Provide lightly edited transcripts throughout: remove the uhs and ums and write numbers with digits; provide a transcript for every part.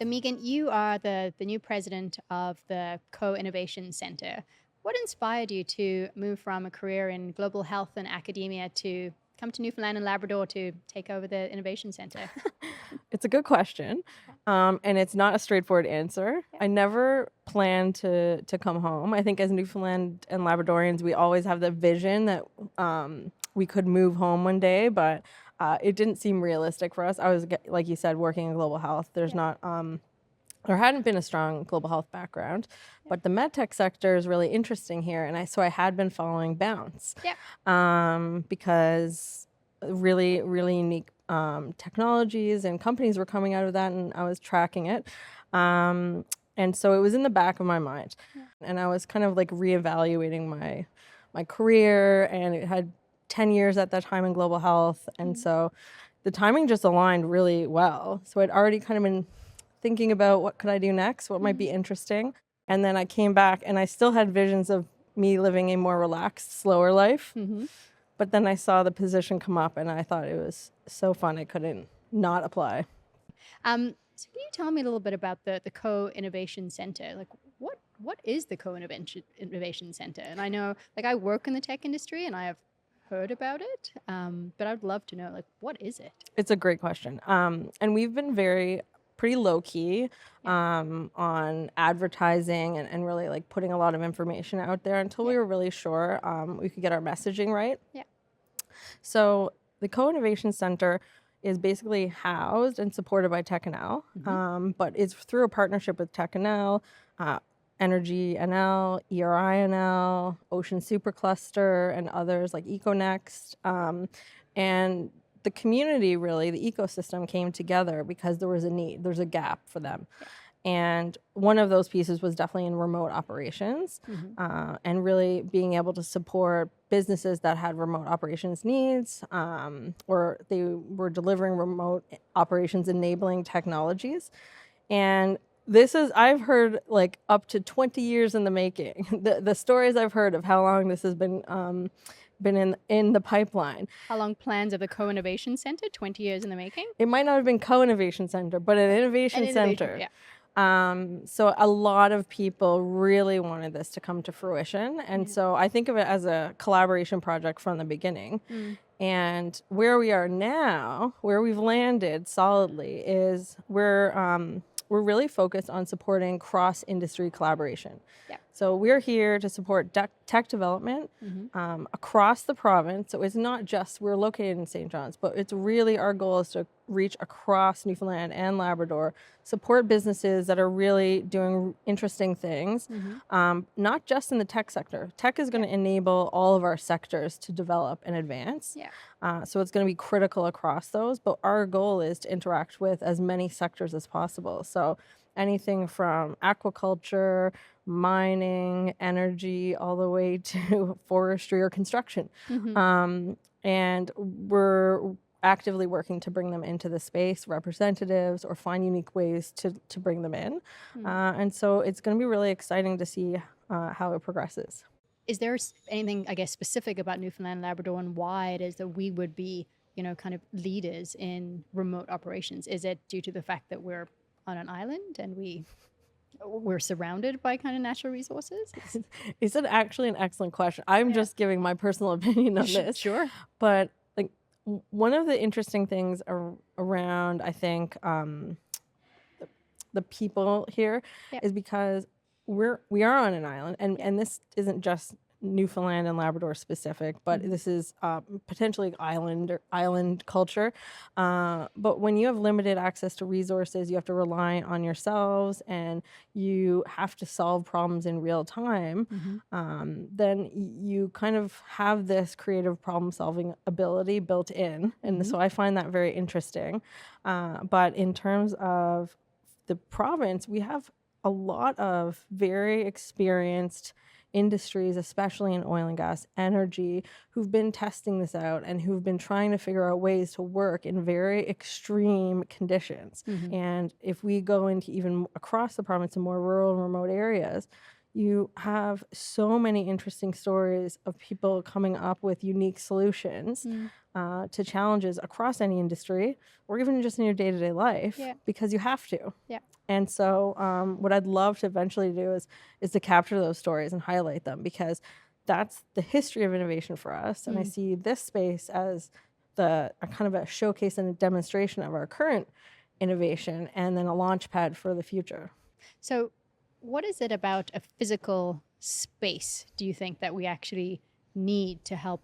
So, Meagan, you are the new president of the Co-Innovation Center. What inspired you to move from a career in global health and academia to come to Newfoundland and Labrador to take over the Innovation Center? It's a good question, and it's not a straightforward answer. Yeah. I never planned to come home. I think as Newfoundland and Labradorians, we always have the vision that we could move home one day, but it didn't seem realistic for us. I was, like you said, working in global health. There's Yeah. not there hadn't been a strong global health background, but the medtech sector is really interesting here, and I had been following Bounce Yeah. because really, really unique technologies and companies were coming out of that, and I was tracking it. And so it was in the back of my mind. Yeah. And I was kind of like reevaluating my career, and it had 10 years at that time in global health. And so the timing just aligned really well. So I'd already kind of been thinking about what could I do next, what might be interesting. And then I came back and I still had visions of me living a more relaxed, slower life. Mm-hmm. But then I saw the position come up and I thought it was so fun I couldn't not apply. So can you tell me a little bit about the Co-Innovation Center? Like, what is the Co-Innovation Center? And I know, like, I work in the tech industry and I have heard about it, but I'd love to know, like, what is it? It's a great question. And we've been pretty low key on advertising and really like putting a lot of information out there until we were really sure we could get our messaging right. Yeah. So the Co-Innovation Center is basically housed and supported by techNL, but it's through a partnership with techNL, Energy NL, ERI NL, Ocean Supercluster, and others like EcoNext. And the community, really, the ecosystem came together because there was a need, there's a gap for them. Yeah. And one of those pieces was definitely in remote operations and really being able to support businesses that had remote operations needs or they were delivering remote operations enabling technologies. And this is, I've heard like up to 20 years in the making. The stories I've heard of how long this has been in the pipeline. How long plans of the Co-Innovation Center? 20 years in the making? It might not have been Co-Innovation Center, but an innovation center. Yeah. So a lot of people really wanted this to come to fruition. And so I think of it as a collaboration project from the beginning. And where we are now, where we've landed solidly is we're really focused on supporting cross-industry collaboration. Yeah. So we're here to support tech development across the province. So it's not just, we're located in St. John's, but it's really our goal is to reach across Newfoundland and Labrador, support businesses that are really doing interesting things, not just in the tech sector. Tech is going to enable all of our sectors to develop and advance. Yeah. So it's going to be critical across those, but our goal is to interact with as many sectors as possible. So anything from aquaculture, mining, energy, all the way to forestry or construction. And we're actively working to bring them into the space, representatives, or find unique ways to bring them in. And so it's going to be really exciting to see how it progresses. Is there anything, I guess, specific about Newfoundland and Labrador and why it is that we would be, kind of leaders in remote operations? Is it due to the fact that we're on an island and we're surrounded by kind of natural resources? It's actually an excellent question. I'm just giving my personal opinion on this. Sure. But like one of the interesting things around, I think, the people here is because we are on an island, and this isn't just Newfoundland and Labrador specific, but this is potentially island culture. But when you have limited access to resources, you have to rely on yourselves, and you have to solve problems in real time. Then you kind of have this creative problem solving ability built in, and so I find that very interesting. But in terms of the province, we have a lot of very experienced industries, especially in oil and gas, energy, who've been testing this out and who've been trying to figure out ways to work in very extreme conditions. And if we go into even across the province in more rural and remote areas, you have so many interesting stories of people coming up with unique solutions to challenges across any industry, or even just in your day-to-day life, because you have to. Yeah. And so what I'd love to eventually do is to capture those stories and highlight them, because that's the history of innovation for us. And I see this space as a kind of a showcase and a demonstration of our current innovation, and then a launch pad for the future. So what is it about a physical space, do you think, that we actually need to help,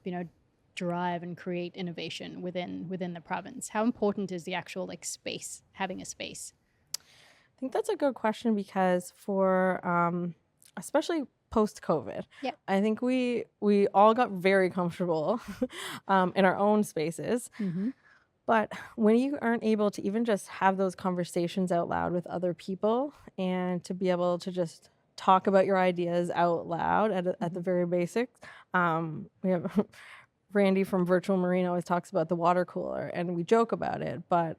drive and create innovation within the province? How important is the actual like space, having a space? I think that's a good question, because for especially post-COVID, I think we all got very comfortable in our own spaces. But when you aren't able to even just have those conversations out loud with other people, and to be able to just talk about your ideas out loud at the very basics, we have Randy from Virtual Marine always talks about the water cooler, and we joke about it, but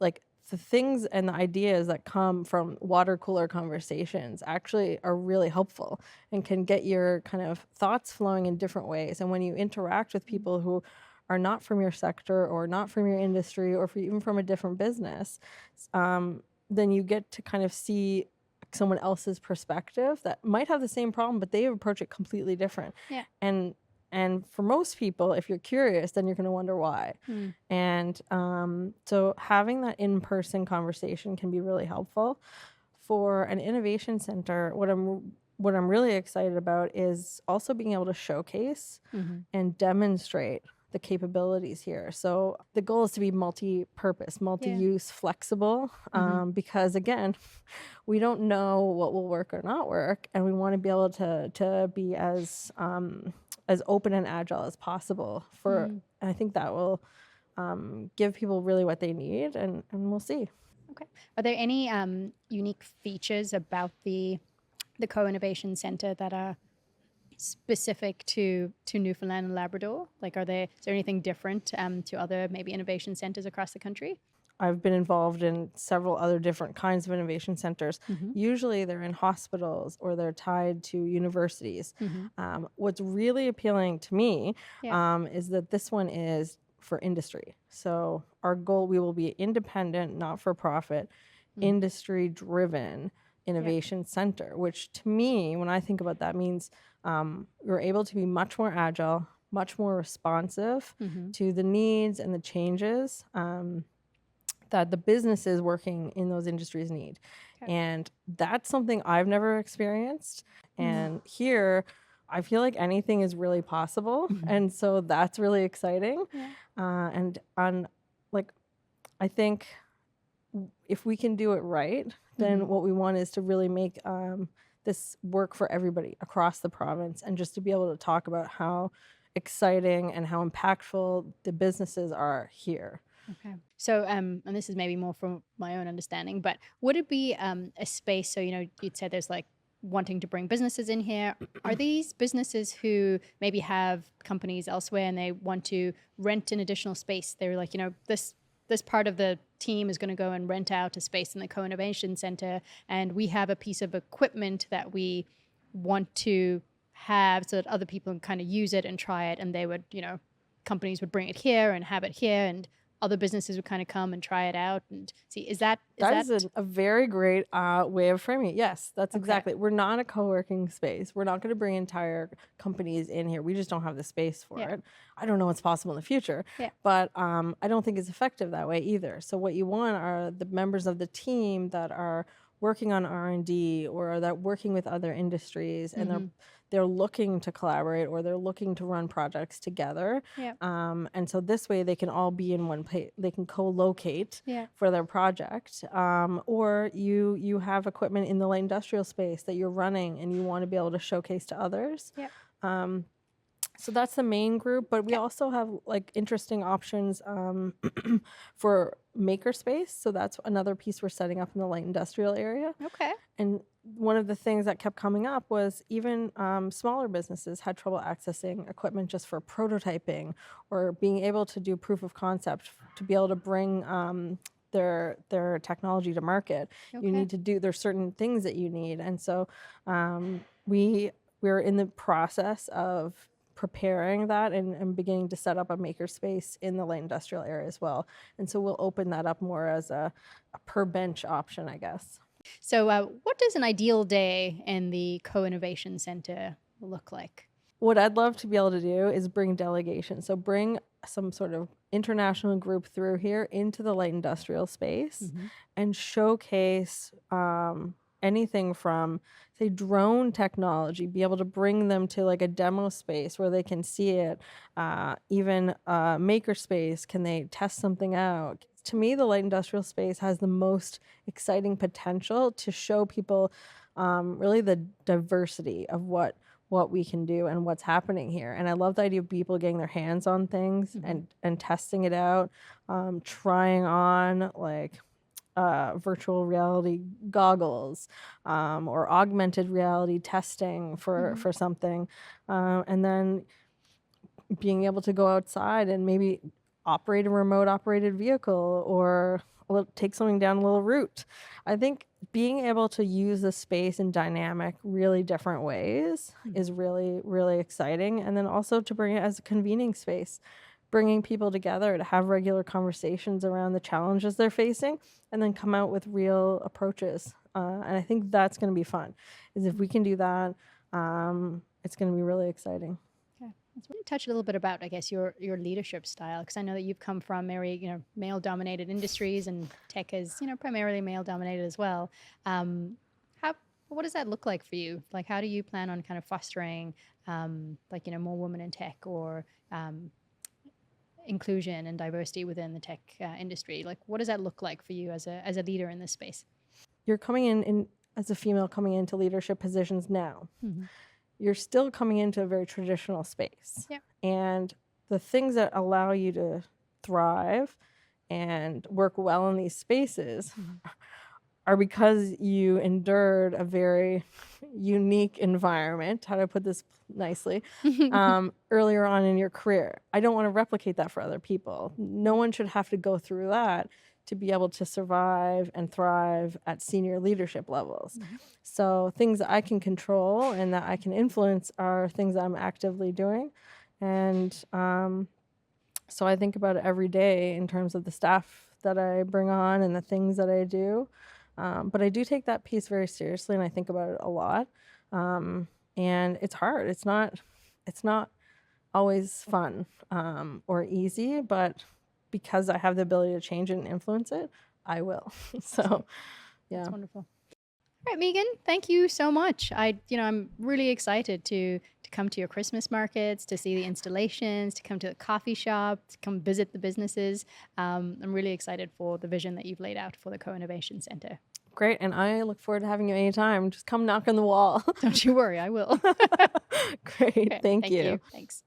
like the things and the ideas that come from water cooler conversations actually are really helpful and can get your kind of thoughts flowing in different ways. And when you interact with people who are not from your sector or not from your industry, or even from a different business, then you get to kind of see someone else's perspective that might have the same problem, but they approach it completely different. And for most people, if you're curious, then you're going to wonder why. And so having that in-person conversation can be really helpful. For an innovation center, what I'm really excited about is also being able to showcase and demonstrate the capabilities here. So the goal is to be multi-purpose, multi-use, flexible, because again, we don't know what will work or not work, and we want to be able to be as open and agile as possible. And I think that will give people really what they need, and we'll see. Okay. Are there any unique features about the Co-Innovation Center that are specific to Newfoundland and Labrador? Like, is there anything different to other maybe innovation centers across the country? I've been involved in several other different kinds of innovation centers. Usually they're in hospitals or they're tied to universities. What's really appealing to me is that this one is for industry. So our goal, we will be independent, not-for-profit, industry-driven innovation center, which to me, when I think about that, means we're able to be much more agile, much more responsive to the needs and the changes that the businesses working in those industries need. And that's something I've never experienced. And here, I feel like anything is really possible. And so that's really exciting. And I think if we can do it right, then what we want is to really make this work for everybody across the province, and just to be able to talk about how exciting and how impactful the businesses are here. Okay. So, and this is maybe more from my own understanding, but would it be a space, so, you'd said there's like wanting to bring businesses in here. Are these businesses who maybe have companies elsewhere and they want to rent an additional space? They're like, this part of the team is going to go and rent out a space in the Co-Innovation Center, and we have a piece of equipment that we want to have so that other people can kind of use it and try it, and they would, companies would bring it here and have it here, and other businesses would kind of come and try it out and see. Is that a very great way of framing it. Yes, that's exactly. We're not a co-working space. We're not going to bring entire companies in here. We just don't have the space for it. I don't know what's possible in the future, but I don't think it's effective that way either. So what you want are the members of the team that are working on R&D, or that working with other industries, and they're looking to collaborate, or they're looking to run projects together. And so this way they can all be in one place. They can co-locate for their project. Or you have equipment in the light industrial space that you're running and you want to be able to showcase to others. So that's the main group, but we also have like interesting options for makerspace. So that's another piece we're setting up in the light industrial area. And one of the things that kept coming up was even smaller businesses had trouble accessing equipment just for prototyping, or being able to do proof of concept to be able to bring their technology to market. You need to do, there's certain things that you need. And so we're in the process of preparing that and beginning to set up a makerspace in the light industrial area as well. And so we'll open that up more as a per bench option, I guess. So what does an ideal day in the Co-Innovation Center look like? What I'd love to be able to do is bring delegation. So bring some sort of international group through here into the light industrial space and showcase anything from, say, drone technology, be able to bring them to like a demo space where they can see it, even maker space, can they test something out? To me, the light industrial space has the most exciting potential to show people really the diversity of what we can do and what's happening here. And I love the idea of people getting their hands on things and testing it out, trying on like virtual reality goggles or augmented reality testing for something, and then being able to go outside and maybe operate a remote operated vehicle or take something down a little route. I think being able to use the space in dynamic, really different ways is really, really exciting. And then also to bring it as a convening space, bringing people together to have regular conversations around the challenges they're facing and then come out with real approaches. And I think that's going to be fun, is if we can do that, it's going to be really exciting. Let's really touch a little bit about, I guess, your leadership style, because I know that you've come from very, male-dominated industries, and tech is, primarily male-dominated as well. What does that look like for you? Like, how do you plan on kind of fostering, more women in tech or inclusion and diversity within the tech industry? Like, what does that look like for you as a leader in this space? You're coming in as a female coming into leadership positions now. You're still coming into a very traditional space. Yeah. And the things that allow you to thrive and work well in these spaces are because you endured a very unique environment, how do I put this nicely, earlier on in your career. I don't want to replicate that for other people. No one should have to go through that to be able to survive and thrive at senior leadership levels. So things that I can control and that I can influence are things that I'm actively doing. And so I think about it every day in terms of the staff that I bring on and the things that I do. But I do take that piece very seriously, and I think about it a lot. And it's hard. It's not always fun or easy, but because I have the ability to change it and influence it, I will. So, yeah. That's wonderful. All right, Meagan, thank you so much. I'm really excited to come to your Christmas markets, to see the installations, to come to the coffee shop, to come visit the businesses. I'm really excited for the vision that you've laid out for the Co-Innovation Center. Great, and I look forward to having you anytime. Just come knock on the wall. Don't you worry, I will. Great, okay, thank you. Thanks.